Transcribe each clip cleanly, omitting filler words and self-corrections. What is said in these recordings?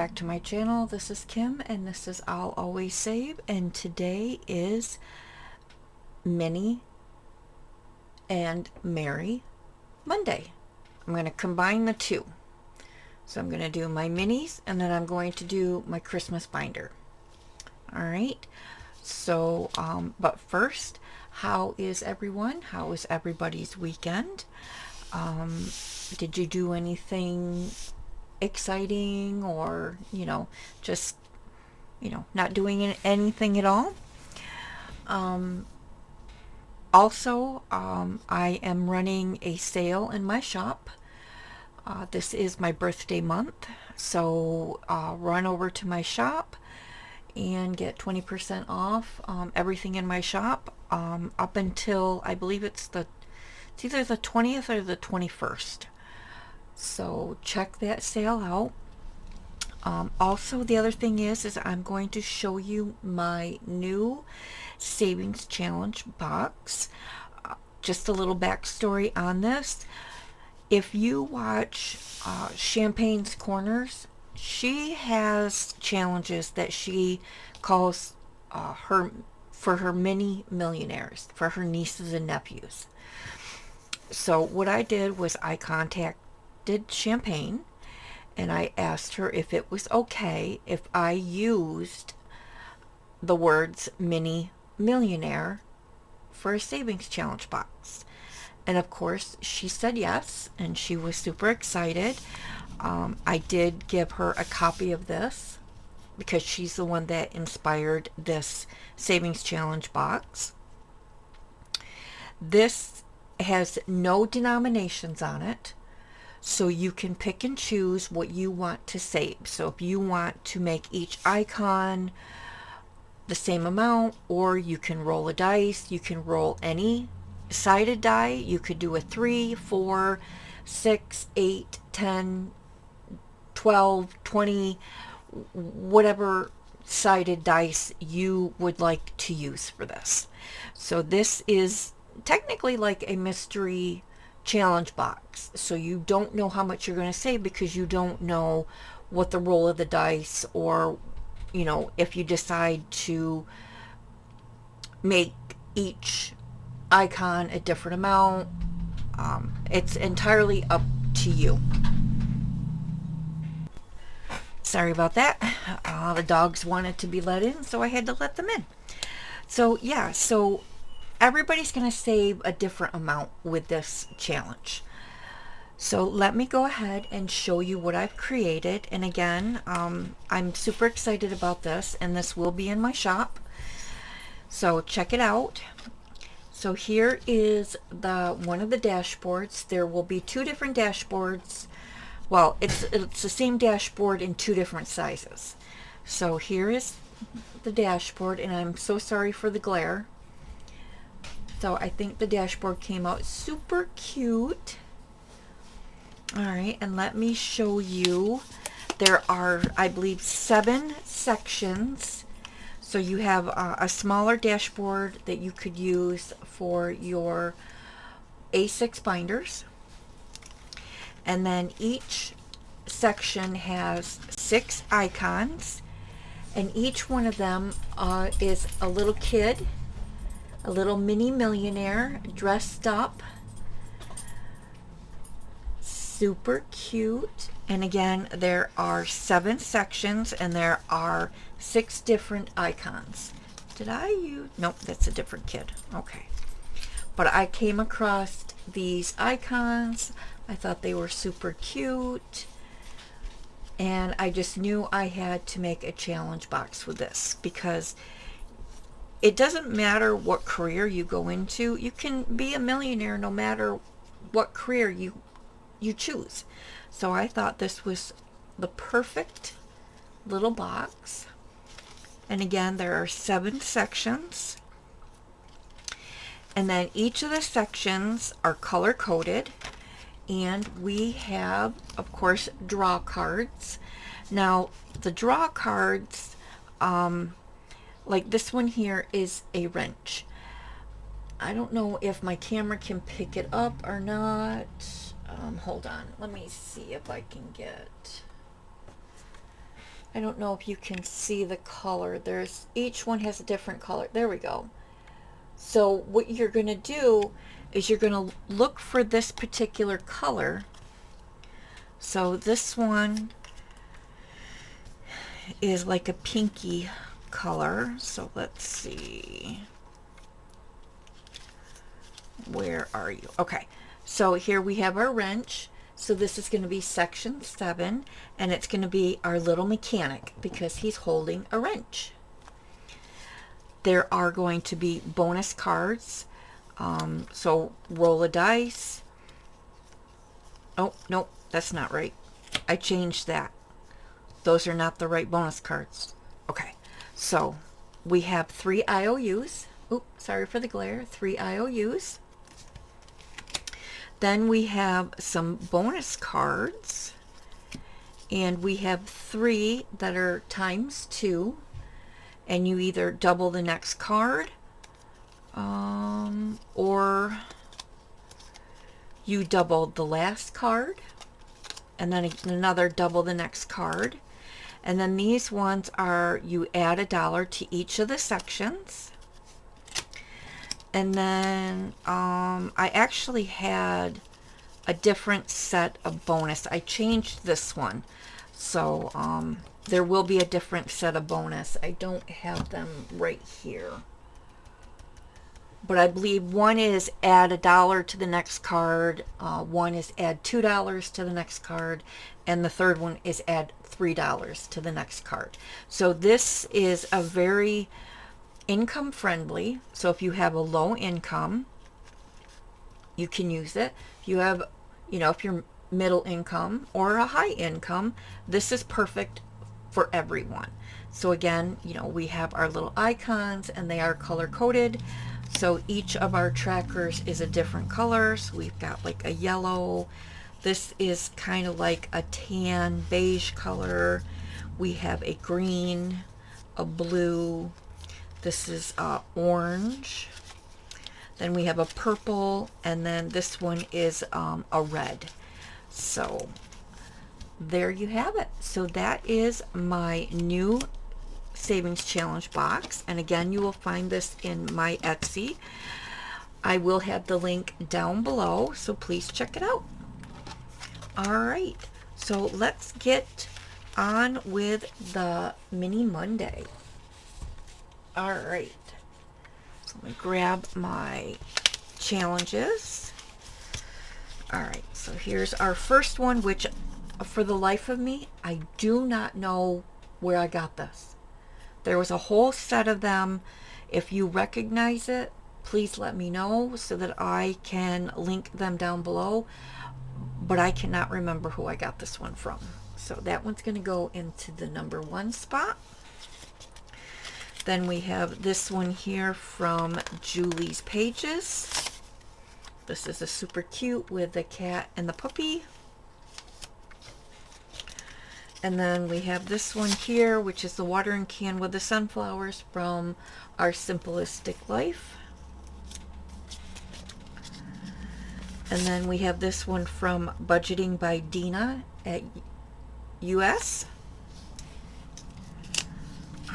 back to my channel. This is Kim and this is I'll Always Save, and today is Mini and Merry Monday. I'm going to combine the two. So I'm going to do my minis and then I'm going to do my Christmas binder. Alright, so but first, how is everyone? How was everybody's weekend? Did you do anything exciting, or just not doing anything at all? Also, I am running a sale in my shop. This is my birthday month, so run over to my shop and get 20% off everything in my shop up until, I believe it's either the 20th or the 21st. So check that sale out. Also, the other thing is I'm going to show you my new savings challenge box. Just a little backstory on this. If you watch Champagne's Corners, she has challenges that she calls for her mini millionaires, for her nieces and nephews. So what I did was I contacted Champagne and I asked her if it was okay if I used the words mini millionaire for a savings challenge box. And of course she said yes, and she was super excited. I did give her a copy of this because she's the one that inspired this savings challenge box. This has no denominations on it, so you can pick and choose what you want to save. So if you want to make each icon the same amount, or you can roll a dice, you can roll any sided die. You could do a 3, 4, 6, 8, 10, 12, 20, whatever sided dice you would like to use for this. So this is technically like a mystery challenge box. So you don't know how much you're going to save because you don't know what the roll of the dice, or if you decide to make each icon a different amount. It's entirely up to you. Sorry about that. The dogs wanted to be let in, so I had to let them in. So yeah, so everybody's going to save a different amount with this challenge. So let me go ahead and show you what I've created. And again, I'm super excited about this, and this will be in my shop. So check it out. So here is one of the dashboards. There will be two different dashboards. Well, it's the same dashboard in two different sizes. So here is the dashboard, and I'm so sorry for the glare. So I think the dashboard came out super cute. Alright, and let me show you. There are, I believe, 7 sections. So you have a smaller dashboard that you could use for your A6 binders. And then each section has 6 icons. And each one of them is a little kid, a little mini millionaire dressed up. Super cute. And again, there are 7 sections and there are 6 different icons. Did I use? Nope, that's a different kid. Okay. But I came across these icons. I thought they were super cute. And I just knew I had to make a challenge box with this, because it doesn't matter what career you go into. You can be a millionaire no matter what career you choose. So I thought this was the perfect little box. And again, there are 7 sections. And then each of the sections are color coded. And we have, of course, draw cards. Now, the draw cards, like this one here, is a wrench. I don't know if my camera can pick it up or not. Hold on, let me see if I can get I don't know if you can see the color. There's, each one has a different color. There we go. So what you're going to do is you're going to look for this particular color. So this one is like a pinky color. So let's see. Where are you? Okay. So here we have our wrench. So this is going to be section 7, and it's going to be our little mechanic because he's holding a wrench. There are going to be bonus cards. So roll a dice. Oh, no, that's not right. I changed that. Those are not the right bonus cards. Okay, so we have 3 IOUs. Oops, sorry for the glare. 3 IOUs. Then we have some bonus cards, and we have 3 that are times 2, and you either double the next card, or you double the last card, and then another double the next card. And then these ones are, you add $1 to each of the sections. And then I actually had a different set of bonus. I changed this one. So there will be a different set of bonus. I don't have them right here. But I believe one is add $1 to the next card. One is add $2 to the next card. And the third one is add $3 to the next card. So this is a very income friendly. So if you have a low income, you can use it. If you have, if you're middle income or a high income, this is perfect for everyone. So again, we have our little icons and they are color coded. So each of our trackers is a different color. So we've got like a yellow. This is kind of like a tan beige color. We have a green, a blue. This is orange. Then we have a purple, and then this one is a red. So there you have it. So that is my new savings challenge box, and again, you will find this in my Etsy. I will have the link down below, so please check it out. All right, so let's get on with the mini Monday. All right, so let me grab my challenges. All right, so here's our first one, which for the life of me, I do not know where I got this. There was a whole set of them. If you recognize it, please let me know so that I can link them down below. But I cannot remember who I got this one from. So that one's going to go into the number 1 spot. Then we have this one here from Julie's Pages. This is a super cute with the cat and the puppy. And then we have this one here, which is the watering can with the sunflowers from Our Simplistic Life. And then we have this one from Budgeting by Dina at US.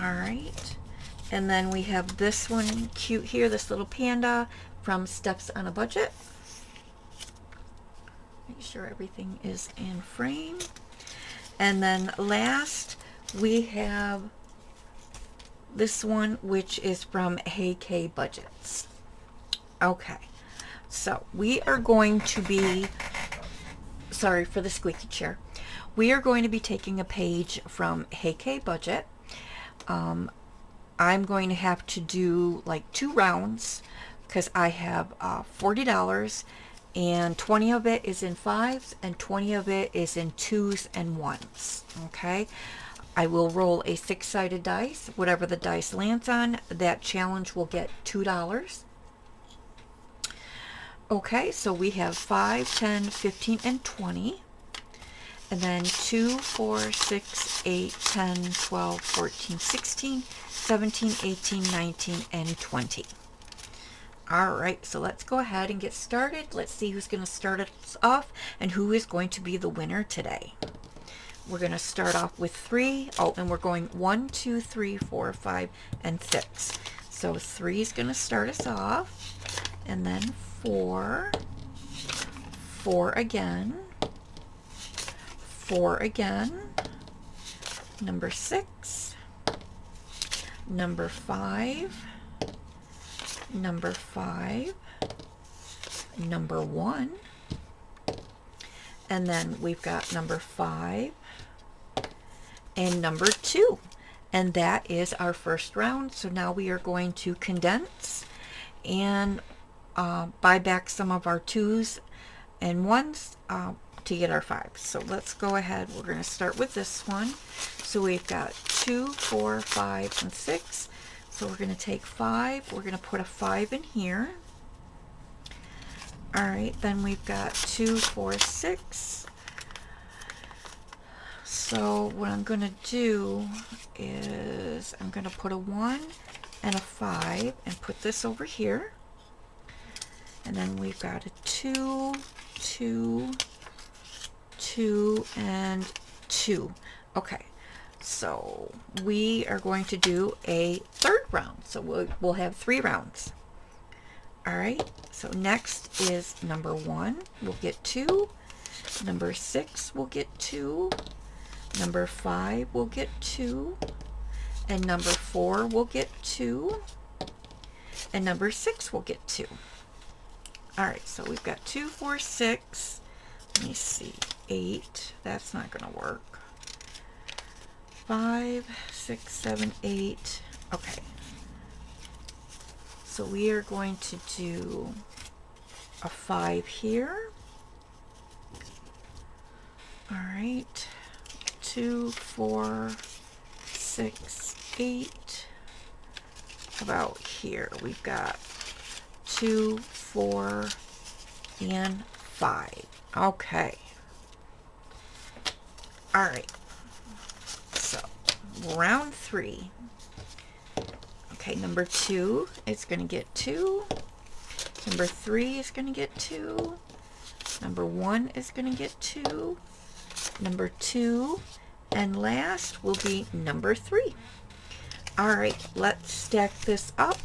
All right. And then we have this one cute here, this little panda from Steps on a Budget. Make sure everything is in frame. And then last, we have this one, which is from Hey K Budgets. Okay, so we are going to be, sorry for the squeaky chair. We are going to be taking a page from Hey K Budget. I'm going to have to do like 2 rounds because I have $40. And 20 of it is in 5s and 20 of it is in 2s and 1s. Okay, I will roll a 6-sided dice. Whatever the dice lands on, that challenge will get $2. Okay, so we have 5, 10, 15, and 20. And then 2, 4, 6, 8, 10, 12, 14, 16, 17, 18, 19, and 20. All right, so let's go ahead and get started. Let's see who's going to start us off and who is going to be the winner today. we're going to start off with 3. Oh, and we're going 1, 2, 3, 4, 5, and 6. So 3 is going to start us off, and then 4, 4 again, 4 again, number 6, number 5, number 5, number 1, and then we've got number 5 and number 2, and that is our first round. So now we are going to condense and buy back some of our 2s and 1s to get our 5s. So let's go ahead. We're going to start with this one. So we've got 2, 4, 5, and 6. So we're going to take 5. We're going to put a 5 in here. All right, then we've got 2, 4, 6. So what I'm going to do is I'm going to put a 1 and a 5 and put this over here. And then we've got a 2, 2, 2, and 2. Okay, so we are going to do a third round. So we'll have 3 rounds. All right, so next is number 1, we'll get 2. Number 6 will get 2. Number 5 will get 2. And number 4 will get 2. And number 6 will get 2. All right, so we've got 2, 4, 6. Let me see, 8. That's not going to work. 5, 6, 7, 8. Okay. So we are going to do a 5 here. All right. 2, 4, 6, 8. About here. We've got 2, 4, and 5. Okay. All right. So round 3. Okay, number 2 is going to get 2. Number 3 is going to get 2. Number 1 is going to get 2. Number 2, and last will be number 3. All right, let's stack this up,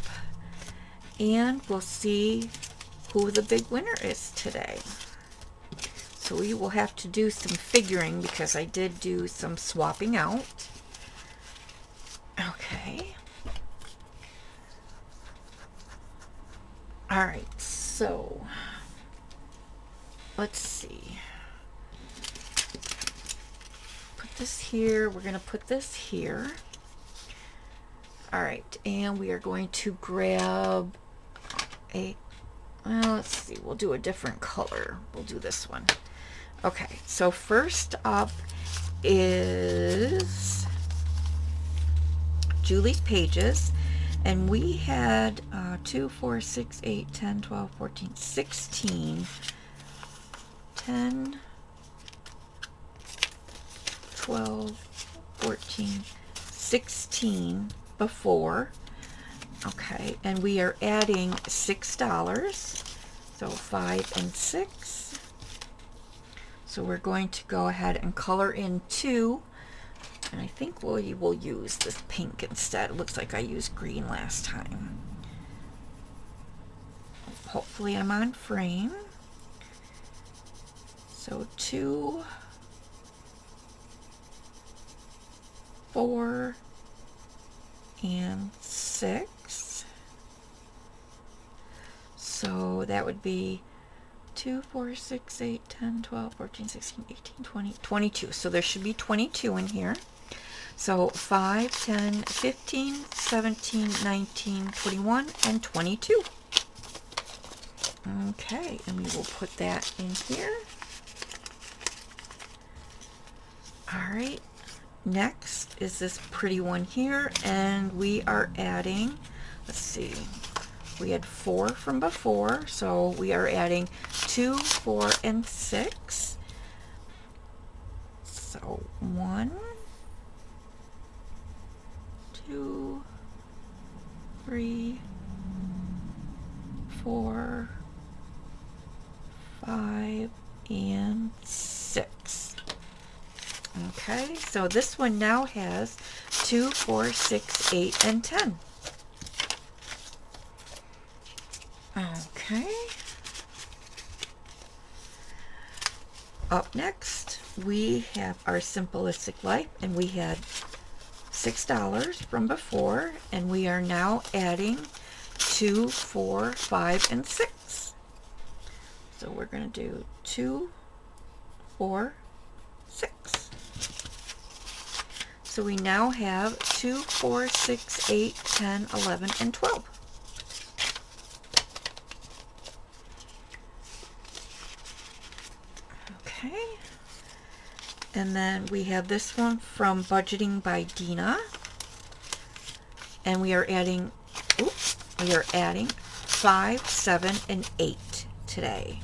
and we'll see who the big winner is today. So we will have to do some figuring because I did do some swapping out. Okay. All right, so let's see. Put this here. We're going to put this here. All right, and we are going to grab a, well, let's see, we'll do a different color. We'll do this one. Okay, so first up is Julie's Pages. And we had 2, 4, 6, 8, 10, 12, 14, 16, 10, 12, 14, 16 before. Okay, and we are adding $6. So 5 and 6. So we're going to go ahead and color in 2. And I think we will use this pink instead. It looks like I used green last time. Hopefully I'm on frame. So 2, 4, and 6. So that would be 2, 4, 6, 8, 10, 12, 14, 16, 18, 20, 22. So there should be 22 in here. So 5, 10, 15, 17, 19, 21, and 22. Okay, and we will put that in here. All right, next is this pretty one here, and we are adding, let's see, we had 4 from before, so we are adding 2, 4, and 6. So 1, 2, 3, 4, 5, and 6. Okay, so this one now has 2, 4, 6, 8, and 10. Okay. Up next, we have our Simplistic Life, and we had $6 from before, and we are now adding 2, 4, 5, and 6. So we're going to do 2, 4, 6. So we now have 2, 4, 6, 8, 10, 11, and 12. Okay. And then we have this one from Budgeting by Dina. And we are adding 5, 7, and 8 today.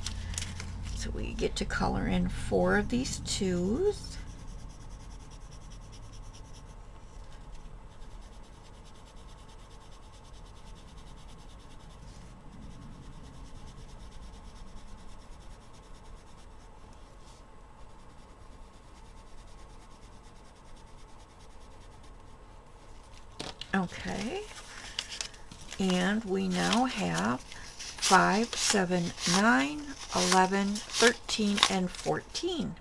So we get to color in 4 of these 2s. Okay, and we now have 5, 7, 9, 11, 13, and 14.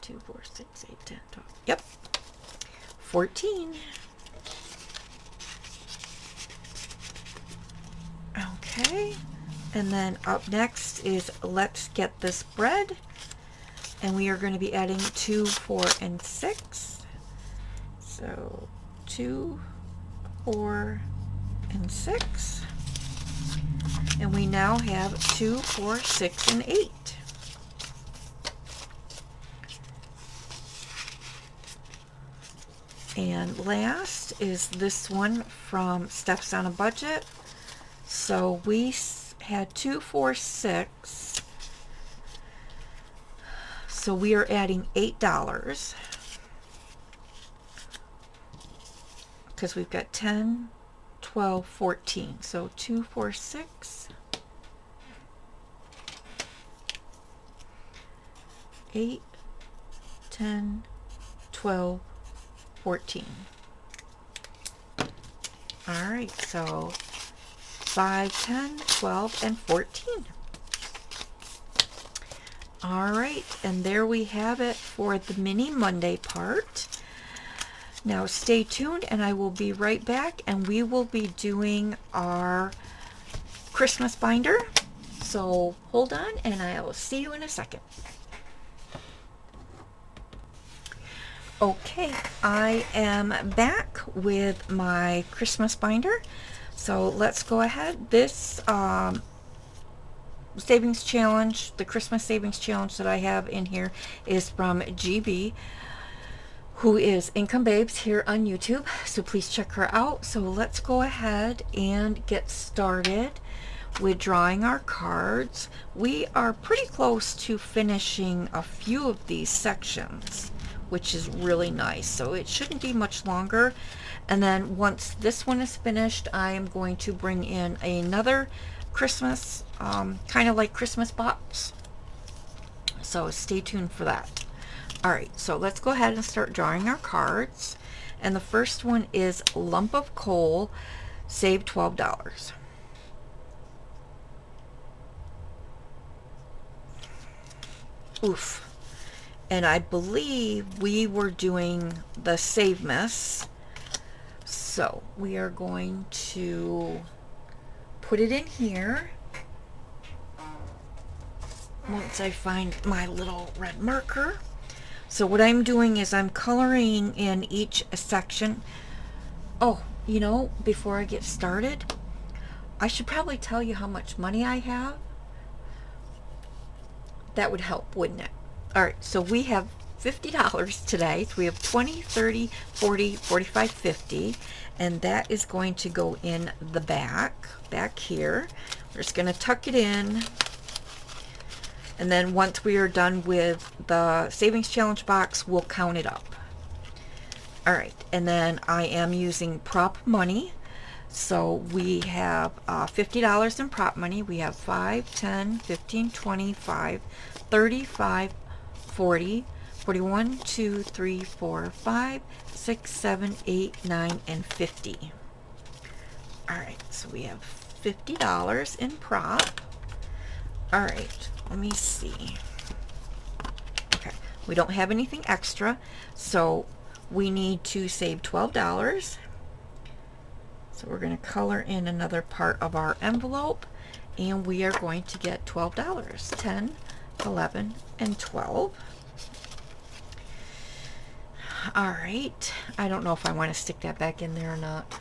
2, 4, 6, 8, 10, 12. Yep, 14. Okay, and then up next is Let's Get This Bread, and we are going to be adding 2, 4, and 6. So 2, 4, and 6. And we now have 2, 4, 6, and 8. And last is this one from Steph's on a Budget. So we had 2, 4, 6. So we are adding $8. Because we've got 10, 12, 14. So 2, 4, 6, 8, 10, 12, 14. All right, so 5, 10, 12, and 14. All right, and there we have it for the Mini Monday part. Now stay tuned and I will be right back, and we will be doing our Christmas binder. So hold on and I will see you in a second. Okay, I am back with my Christmas binder. So let's go ahead. This savings challenge, the Christmas savings challenge that I have in here is from GB, who is Income Babes here on YouTube, so please check her out. So let's go ahead and get started with drawing our cards. We are pretty close to finishing a few of these sections, which is really nice, so it shouldn't be much longer. And then once this one is finished, I am going to bring in another Christmas, kind of like Christmas box, so stay tuned for that. Alright, so let's go ahead and start drawing our cards. And the first one is Lump of Coal, save $12. Oof. And I believe we were doing the Save Miss. So we are going to put it in here. Once I find my little red marker. So what I'm doing is I'm coloring in each section. Oh, you know, before I get started, I should probably tell you how much money I have. That would help, wouldn't it? All right, so we have $50 today. So we have 20, 30, 40, 45, 50, and that is going to go in the back here. We're just going to tuck it in. And then once we are done with the savings challenge box, we'll count it up. All right, and then I am using prop money. So we have $50 in prop money. We have 5, 10, 15, 25, 35, 40, 41, 2, 3, 4, 5, 6, 7, 8, 9, and 50. Alright, so we have $50 in prop. Alright, let me see. Okay, we don't have anything extra, so we need to save $12. So we're going to color in another part of our envelope, and we are going to get $12. 10, 11, and 12. Alright, I don't know if I want to stick that back in there or not.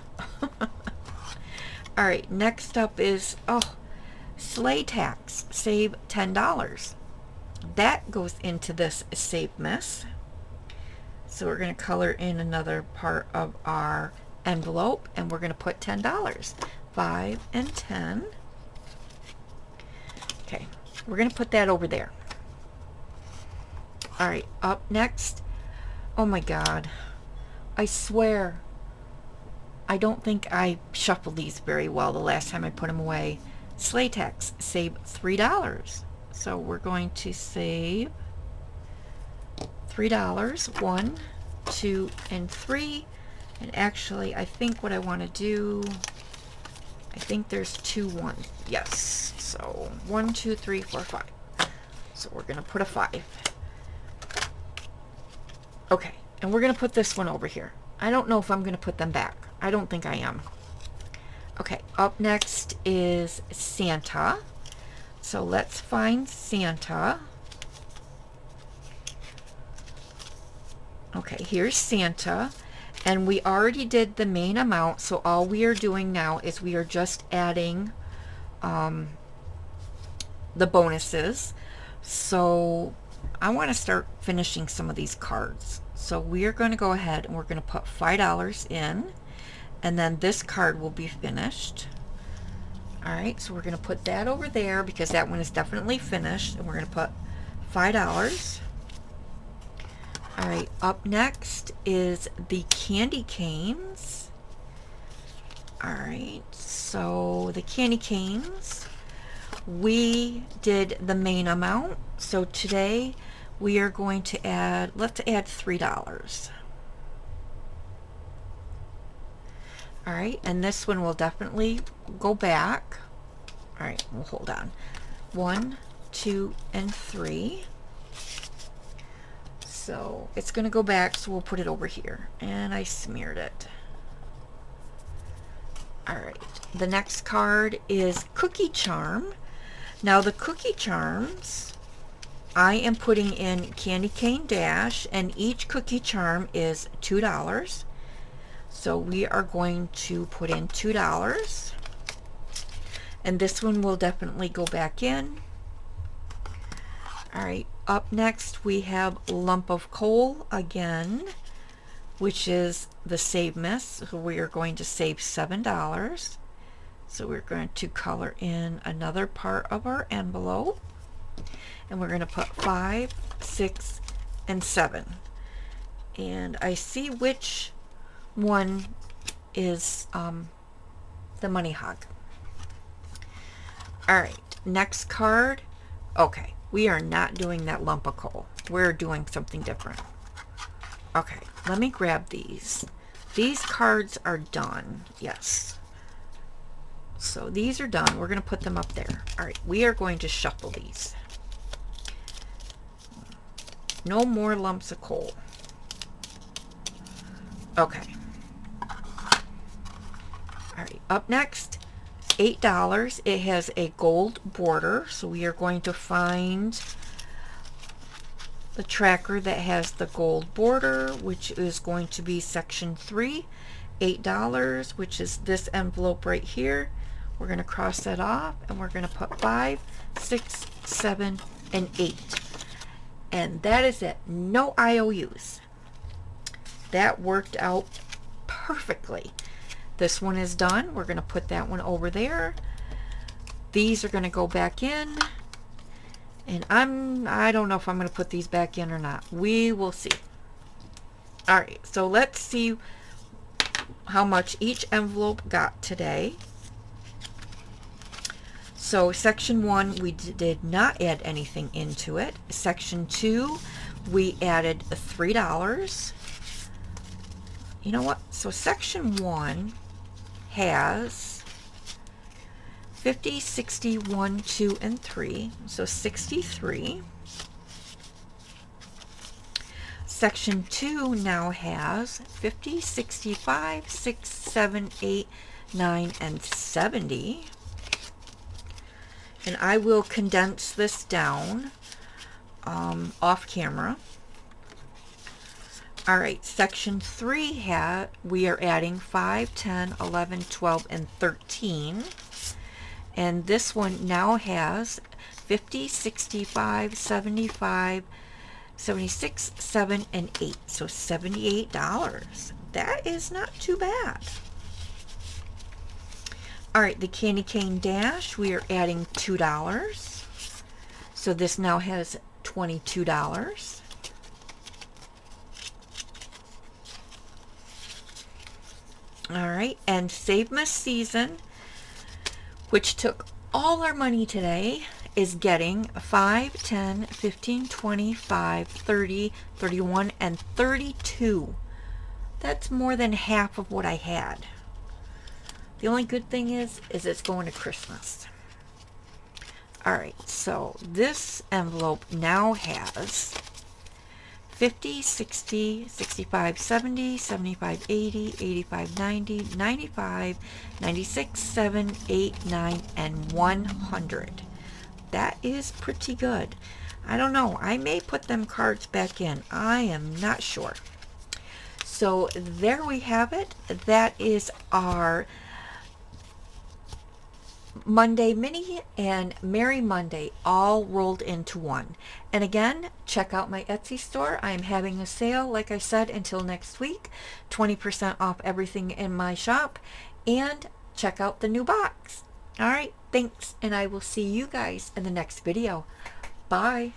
Alright, next up is, sleigh tax. Save $10. That goes into this Save Miss. So we're going to color in another part of our envelope, and we're going to put $10. 5 and 10. Okay, we're going to put that over there. Alright, up next. Oh my god. I swear, I don't think I shuffled these very well the last time I put them away. Sleigh tax. Save $3. So we're going to save $3. 1, 2, and 3. And actually, I think what I want to do, I think there's 2 1s. Yes. So 1, 2, 3, 4, 5. So we're going to put a 5. Okay. And we're going to put this one over here. I don't know if I'm going to put them back. I don't think I am. Okay. Up next is Santa. So let's find Santa. Okay. Here's Santa. And we already did the main amount, so all we are doing now is we are just adding the bonuses. So I want to start finishing some of these cards. So we are going to go ahead and we're going to put $5 in, and then this card will be finished. Alright, so we're going to put that over there because that one is definitely finished, and we're going to put $5. Alright, up next is the candy canes. Alright, so the candy canes, we did the main amount. So today we are going to add, let's add $3. Alright, and this one will definitely go back. Alright, we'll hold on. 1, 2, and 3. So it's going to go back, so we'll put it over here. And I smeared it. Alright, the next card is Cookie Charm. Now the Cookie Charms, I am putting in Candy Cane Dash, and each Cookie Charm is $2. So we are going to put in $2. And this one will definitely go back in. Alright, up next we have Lump of Coal again, which is the Save Miss. So we are going to save $7. So we're going to color in another part of our envelope. And we're going to put 5, 6, and 7. And I see which one is the Money Hog. Alright, next card. Okay, we are not doing that lump of coal. We're doing something different. Okay, let me grab these. These cards are done. Yes. So these are done. We're going to put them up there. Alright, we are going to shuffle these. No more lumps of coal. Okay. Alright, up next, $8. It has a gold border, so we are going to find the tracker that has the gold border, which is going to be section 3. $8, which is this envelope right here. We're going to cross that off, and we're going to put 5, 6, 7, and 8. And that is it. No IOUs. That worked out perfectly. This one is done. We're going to put that one over there. These are going to go back in. And I don't know if I'm going to put these back in or not. We will see. Alright, so let's see how much each envelope got today. So section 1, we did not add anything into it. Section 2, we added $3. You know what? So section 1 has 50, 60, 1, 2, and 3. So 63. Section 2 now has 50, 65, 6, 7, 8, 9, and 70. And I will condense this down off camera. All right, section 3 we are adding 5, 10, 11, 12, and 13. And this one now has 50, 65, 75, 76, 7, and 8. So $78. That is not too bad. All right, the Candy Cane Dash, we are adding $2. So this now has $22. All right, and Save-Mas Season, which took all our money today, is getting 5, 10, 15, 25, 30, 31, and 32. That's more than half of what I had. The only good thing is it's going to Christmas. All right, so this envelope now has 50, 60, 65, 70, 75, 80, 85, 90, 95, 96, 7, 8, 9, and 100. That is pretty good. I don't know. I may put them cards back in. I am not sure. So there we have it. That is our Monday Mini and Merry Monday all rolled into one. And again, check out my Etsy store. I am having a sale, like I said, until next week. 20% off everything in my shop. And check out the new box. All right, thanks. And I will see you guys in the next video. Bye.